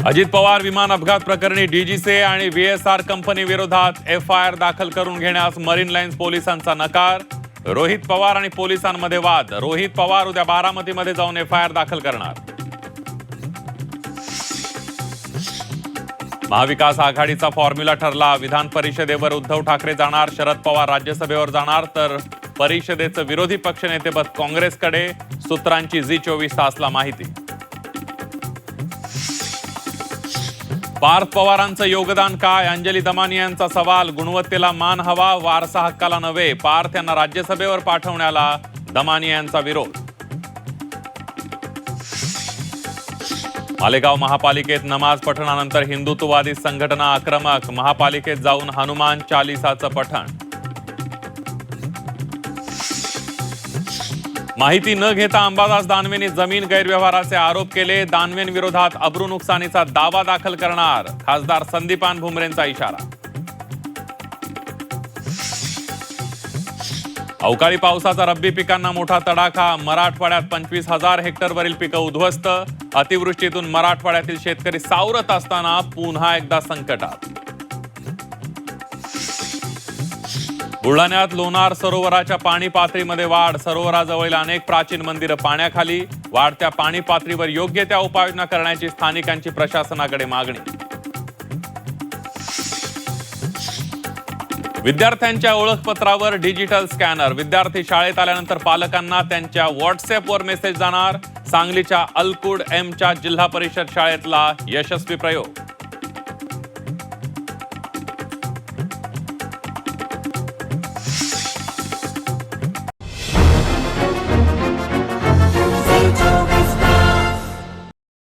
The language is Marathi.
अजित पवार विमान अपघात प्रकरणी डीजीसीए आणि व्हीएसआर कंपनी विरोधात एफआयआर दाखल करून घेण्यास मरीन लाईन्स पोलिसांचा नकार. रोहित पवार आणि पोलिसांमध्ये वाद. रोहित पवार उद्या बारामतीमध्ये जाऊन एफआयआर दाखल करणार. महाविकास आघाडीचा फॉर्म्युला ठरला. विधान परिषदेवर उद्धव ठाकरे जाणार, शरद पवार राज्यसभेवर जाणार, तर परिषदेचं विरोधी पक्षनेतेपद काँग्रेसकडे. सूत्रांची झी 24 तासला माहिती. पार्थ पवारांचं योगदान काय? अंजली दमानी यांचा सवाल. गुणवत्तेला मान हवा, वारसा हक्काला नव्हे. पार्थ यांना राज्यसभेवर पाठवण्याला दमानी यांचा विरोध. मालेगाव महापालिकेत नमाज पठणानंतर हिंदुत्ववादी संघटना आक्रमक. महापालिकेत जाऊन हनुमान चालीसाचं पठण. माहिती न घेता अंबादास दानवेंनी जमीन गैरव्यवहाराचे आरोप केले. दानवेंविरोधात अब्रू नुकसानीचा दावा दाखल करणार. खासदार संदीपान भुमरेंचा इशारा. अवकाळी पावसाचा रब्बी पिकांना मोठा तडाखा. मराठवाड्यात 25,000 हेक्टरवरील पिकं उद्ध्वस्त. अतिवृष्टीतून मराठवाड्यातील शेतकरी सावरत असताना पुन्हा एकदा संकटात. बुलढाण्यात लोणार सरोवराच्या पाणी पातळीमध्ये वाढ. सरोवराजवळील अनेक प्राचीन मंदिरं पाण्याखाली. वाढत्या पाणी पातळीवर योग्य त्या उपाययोजना करण्याची स्थानिकांची प्रशासनाकडे मागणी. विद्यार्थ्यांच्या ओळखपत्रावर डिजिटल स्कॅनर. विद्यार्थी शाळेत आल्यानंतर पालकांना त्यांच्या व्हॉट्सअपवर मेसेज जाणार. सांगलीच्या अलकुड एमच्या जिल्हा परिषद शाळेतला यशस्वी प्रयोग.